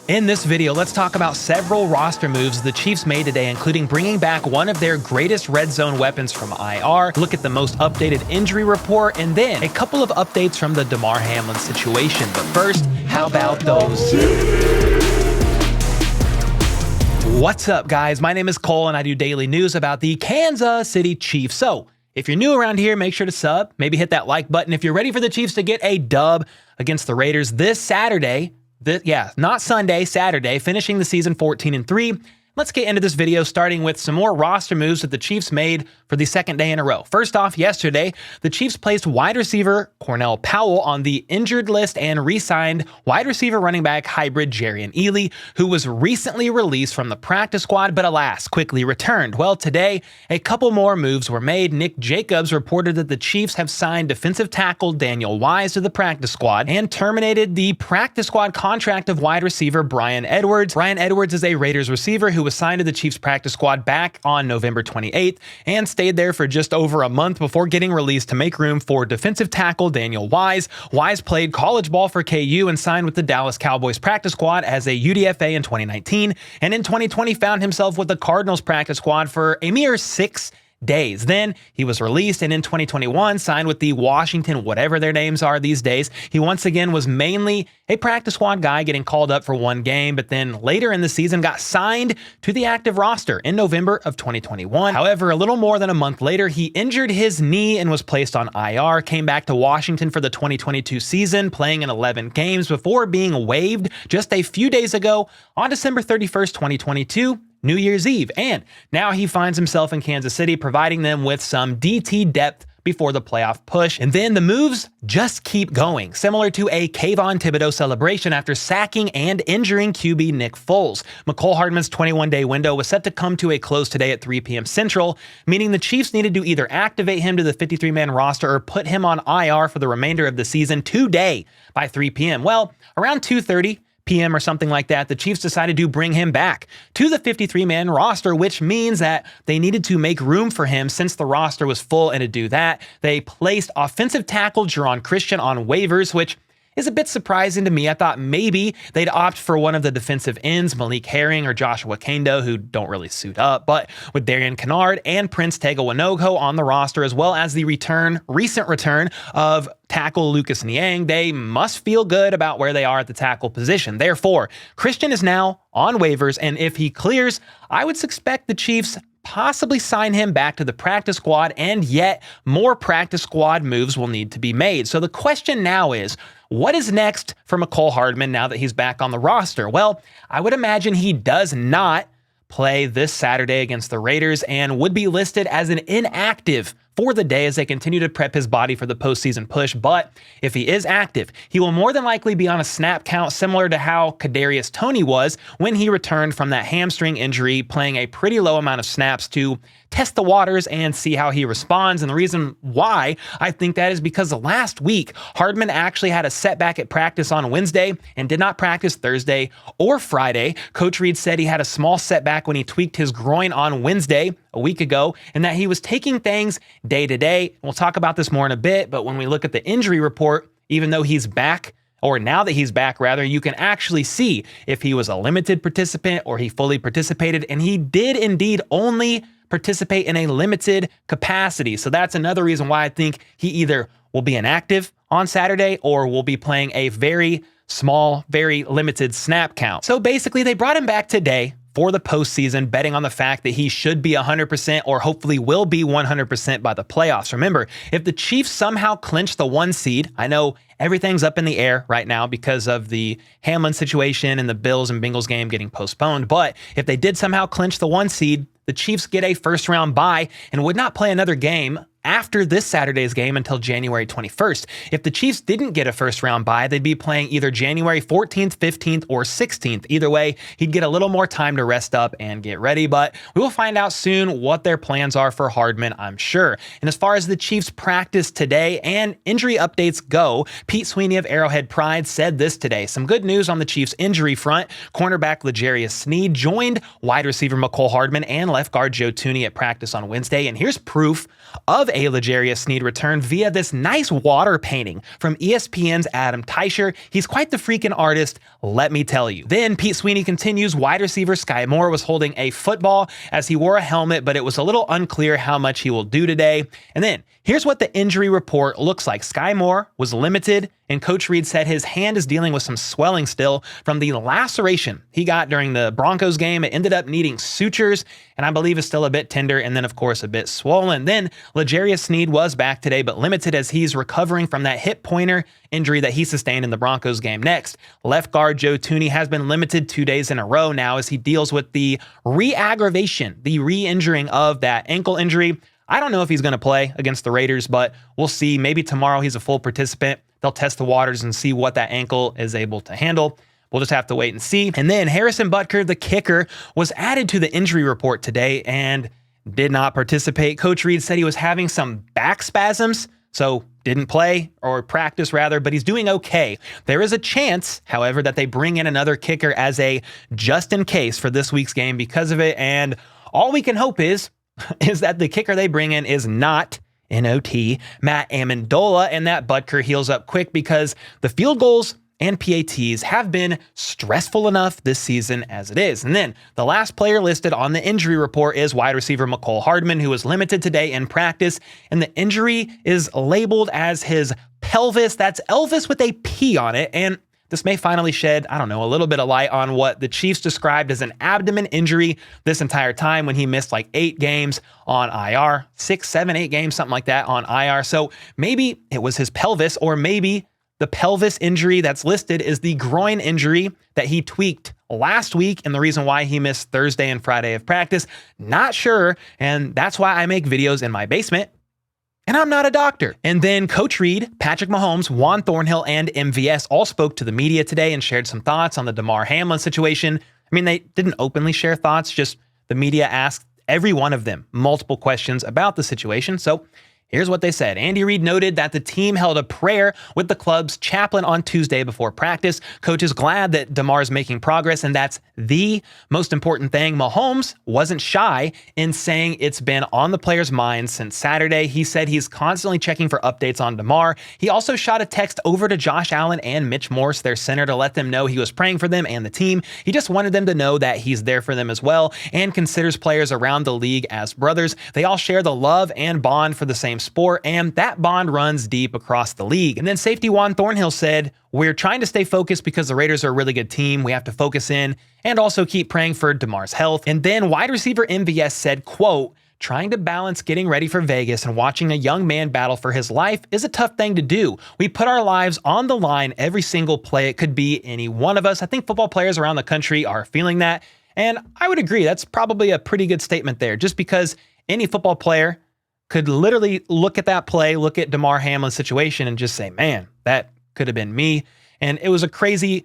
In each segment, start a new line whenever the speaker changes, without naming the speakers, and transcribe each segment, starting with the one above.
In this video, let's talk about several roster moves the Chiefs made today, including bringing back one of their greatest red zone weapons from IR, look at the most updated injury report, and then a couple of updates from the Damar Hamlin situation. But first, how about those? What's up, guys? My name is Cole, and I do daily news about the Kansas City Chiefs. So, if you're new around here, make sure to sub, maybe hit that like button if you're ready for the Chiefs to get a dub against the Raiders this Saturday. Not Sunday, Saturday, finishing the season 14-3. Let's get into this video, starting with some more roster moves that the Chiefs made for the second day in a row. First off, yesterday, the Chiefs placed wide receiver Cornell Powell on the injured list and re-signed wide receiver running back hybrid Geron Ely, who was recently released from the practice squad, but alas, quickly returned. Well, today, a couple more moves were made. Nick Jacobs reported that the Chiefs have signed defensive tackle Daniel Wise to the practice squad and terminated the practice squad contract of wide receiver Bryan Edwards. Bryan Edwards is a Raiders receiver who was signed to the Chiefs practice squad back on November 28th and stayed there for just over a month before getting released to make room for defensive tackle Daniel Wise. Wise played college ball for KU and signed with the Dallas Cowboys practice squad as a UDFA in 2019, and in 2020 found himself with the Cardinals practice squad for a mere 6 days. Then he was released and in 2021 signed with the Washington, whatever their names are these days. He once again was mainly a practice squad guy, getting called up for one game, but then later in the season got signed to the active roster in November of 2021. However, a little more than a month later, he injured his knee and was placed on IR, came back to Washington for the 2022 season, playing in 11 games before being waived just a few days ago on December 31st, 2022. New Year's Eve, and now he finds himself in Kansas City, providing them with some DT depth before the playoff push. And then the moves just keep going, similar to a Kayvon Thibodeau celebration after sacking and injuring QB Nick Foles. Mecole Hardman's 21-day window was set to come to a close today at 3 p.m. Central, meaning the Chiefs needed to either activate him to the 53-man roster or put him on IR for the remainder of the season today by 3 p.m. Well, around 2:30 p.m. or something like that, the Chiefs decided to bring him back to the 53-man roster, which means that they needed to make room for him since the roster was full, and to do that, they placed offensive tackle Geron on waivers, which is a bit surprising to me. I thought maybe they'd opt for one of the defensive ends, Malik Herring or Joshua Kendo, who don't really suit up, but with Darian Kennard and Prince Tega-Wanogho on the roster, as well as the recent return of tackle Lucas Niang, they must feel good about where they are at the tackle position. Therefore, Christian is now on waivers, and if he clears, I would expect the Chiefs possibly sign him back to the practice squad, and yet more practice squad moves will need to be made. So the question now is, what is next for Mecole Hardman now that he's back on the roster? Well, I would imagine he does not play this Saturday against the Raiders and would be listed as an inactive for the day as they continue to prep his body for the postseason push. But if he is active, he will more than likely be on a snap count similar to how Kadarius Toney was when he returned from that hamstring injury, playing a pretty low amount of snaps to test the waters and see how he responds. And the reason why I think that is because last week, Hardman actually had a setback at practice on Wednesday and did not practice Thursday or Friday. Coach Reed said he had a small setback when he tweaked his groin on Wednesday a week ago, and that he was taking things day to day. We'll talk about this more in a bit, but when we look at the injury report, even though he's back, or now that he's back rather, you can actually see if he was a limited participant or he fully participated, and he did indeed only participate in a limited capacity. So that's another reason why I think he either will be inactive on Saturday or will be playing a very small, very limited snap count. So basically, they brought him back today for the postseason, betting on the fact that he should be 100% or hopefully will be 100% by the playoffs. Remember, if the Chiefs somehow clinch the 1 seed, I know everything's up in the air right now because of the Hamlin situation and the Bills and Bengals game getting postponed, but if they did somehow clinch the 1 seed, the Chiefs get a first-round bye and would not play another game after this Saturday's game until January 21st. If the Chiefs didn't get a first-round bye, they'd be playing either January 14th, 15th, or 16th. Either way, he'd get a little more time to rest up and get ready, but we will find out soon what their plans are for Hardman, I'm sure. And as far as the Chiefs' practice today and injury updates go, Pete Sweeney of Arrowhead Pride said this today. Some good news on the Chiefs' injury front. Cornerback L'Jarius Sneed joined wide receiver Mecole Hardman and left guard Joe Thuney at practice on Wednesday, and here's proof of a L'Jarius Sneed return via this nice water painting from ESPN's Adam Teicher. He's quite the freaking artist, let me tell you. Then Pete Sweeney continues, wide receiver Sky Moore was holding a football as he wore a helmet, but it was a little unclear how much he will do today. And then here's what the injury report looks like. Sky Moore was limited, and Coach Reed said his hand is dealing with some swelling still from the laceration he got during the Broncos game. It ended up needing sutures, and I believe is still a bit tender, and then, of course, a bit swollen. Then L'Jarius Sneed was back today, but limited as he's recovering from that hip pointer injury that he sustained in the Broncos game. Next, left guard Joe Thuney has been limited 2 days in a row now as he deals with the re-aggravation, the re-injuring of that ankle injury. I don't know if he's going to play against the Raiders, but we'll see. Maybe tomorrow he's a full participant. They'll test the waters and see what that ankle is able to handle. We'll just have to wait and see. And then Harrison Butker, the kicker, was added to the injury report today and did not participate. Coach Reed said he was having some back spasms, so didn't play, or practice rather, but he's doing okay. There is a chance, however, that they bring in another kicker as a just in case for this week's game because of it. And all we can hope is that the kicker they bring in is not NOT Matt Amendola, and that Butker heals up quick because the field goals and PATs have been stressful enough this season as it is. And then the last player listed on the injury report is wide receiver Mecole Hardman, who was limited today in practice, and the injury is labeled as his pelvis. That's Elvis with a P on it, and this may finally shed, I don't know, a little bit of light on what the Chiefs described as an abdomen injury this entire time when he missed like 8 games on IR, 6, 7, 8 games, something like that on IR. So maybe it was his pelvis, or maybe the pelvis injury that's listed is the groin injury that he tweaked last week and the reason why he missed Thursday and Friday of practice. Not sure, and that's why I make videos in my basement. And I'm not a doctor. And then Coach Reed, Patrick Mahomes, Juan Thornhill, and MVS all spoke to the media today and shared some thoughts on the Damar Hamlin situation. I mean, they didn't openly share thoughts, just the media asked every one of them multiple questions about the situation. So here's what they said. Andy Reid noted that the team held a prayer with the club's chaplain on Tuesday before practice. Coach is glad that Damar's making progress, and that's the most important thing. Mahomes wasn't shy in saying it's been on the players' minds since Saturday. He said he's constantly checking for updates on Damar. He also shot a text over to Josh Allen and Mitch Morse, their center, to let them know he was praying for them and the team. He just wanted them to know that he's there for them as well and considers players around the league as brothers. They all share the love and bond for the same sport, and that bond runs deep across the league. And then safety Juan Thornhill said, we're trying to stay focused because the Raiders are a really good team. We have to focus in and also keep praying for Damar's health. And then wide receiver MVS said, quote, trying to balance getting ready for Vegas and watching a young man battle for his life is a tough thing to do. We put our lives on the line every single play. It could be any one of us. I think football players around the country are feeling that. And I would agree. That's probably a pretty good statement there, just because any football player could literally look at that play, look at Damar Hamlin's situation and just say, man, that could have been me. And it was a crazy,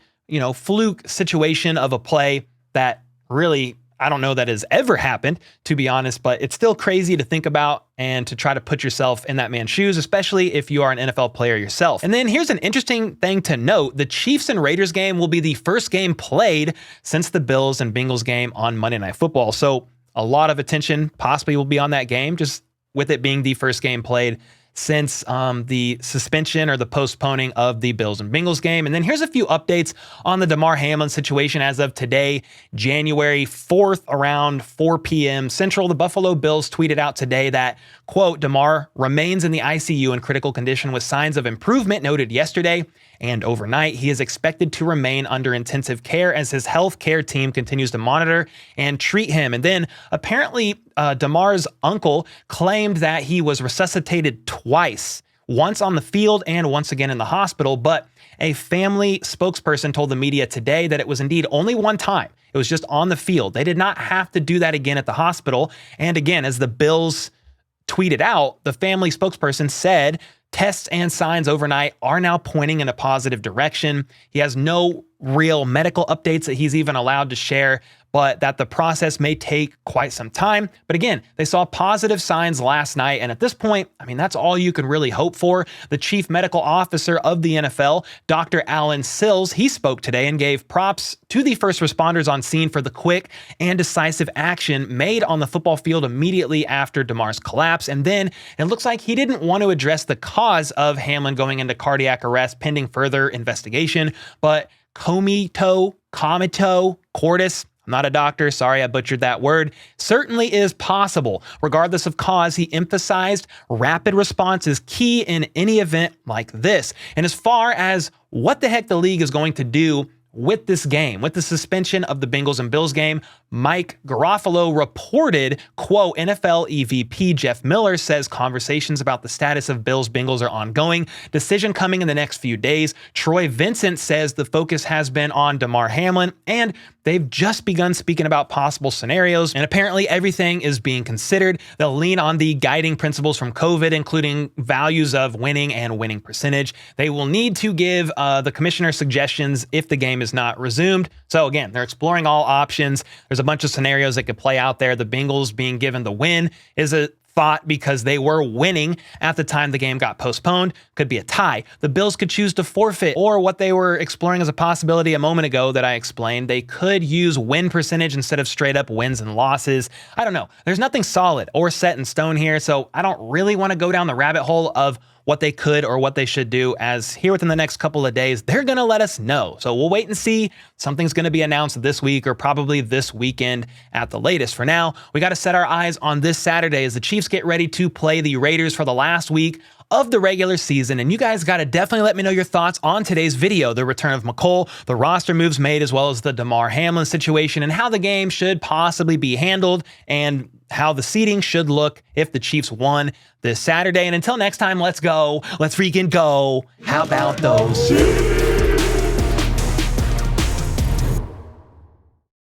fluke situation of a play that really, I don't know that has ever happened, to be honest, but it's still crazy to think about and to try to put yourself in that man's shoes, especially if you are an NFL player yourself. And then here's an interesting thing to note. The Chiefs and Raiders game will be the first game played since the Bills and Bengals game on Monday Night Football. So a lot of attention possibly will be on that game, just with it being the first game played since the suspension or the postponing of the Bills and Bengals game. And then here's a few updates on the Damar Hamlin situation as of today, January 4th, around 4 p.m. Central. The Buffalo Bills tweeted out today that, quote, Damar remains in the ICU in critical condition with signs of improvement noted yesterday and overnight. He is expected to remain under intensive care as his health care team continues to monitor and treat him. And then apparently Damar's uncle claimed that he was resuscitated twice, once on the field and once again in the hospital. But a family spokesperson told the media today that it was indeed only one time. It was just on the field. They did not have to do that again at the hospital. And again, as the Bills tweeted out, the family spokesperson said tests and signs overnight are now pointing in a positive direction. He has no real medical updates that he's even allowed to share, but that the process may take quite some time. But again, they saw positive signs last night. And at this point, I mean, that's all you can really hope for. The chief medical officer of the NFL, Dr. Alan Sills, he spoke today and gave props to the first responders on scene for the quick and decisive action made on the football field immediately after Damar's collapse. And then it looks like he didn't want to address the cause of Hamlin going into cardiac arrest pending further investigation, but cordis, I'm not a doctor, sorry I butchered that word, certainly is possible. Regardless of cause, he emphasized rapid response is key in any event like this. And as far as what the heck the league is going to do with this game, with the suspension of the Bengals and Bills game, Mike Garofalo reported, quote, NFL EVP Jeff Miller says conversations about the status of Bills-Bengals are ongoing. Decision coming in the next few days. Troy Vincent says the focus has been on Damar Hamlin, and they've just begun speaking about possible scenarios, and apparently everything is being considered. They'll lean on the guiding principles from COVID, including values of winning and winning percentage. They will need to give the commissioner suggestions if the game is not resumed. So again, they're exploring all options. There's a bunch of scenarios that could play out there. The Bengals being given the win is a thought because they were winning at the time the game got postponed. Could be a tie. The Bills could choose to forfeit, or what they were exploring as a possibility a moment ago that I explained, they could use win percentage instead of straight up wins and losses. I don't know. There's nothing solid or set in stone here, so I don't really want to go down the rabbit hole of what they could or what they should do, as here within the next couple of days, they're going to let us know. So we'll wait and see. Something's going to be announced this week or probably this weekend at the latest. For now, we got to set our eyes on this Saturday as the Chiefs get ready to play the Raiders for the last week of the regular season. And you guys got to definitely let me know your thoughts on today's video, the return of Mecole, the roster moves made, as well as the Damar Hamlin situation and how the game should possibly be handled and how the seeding should look if the Chiefs won this Saturday. And until next time, let's go. Let's freaking go. How about those?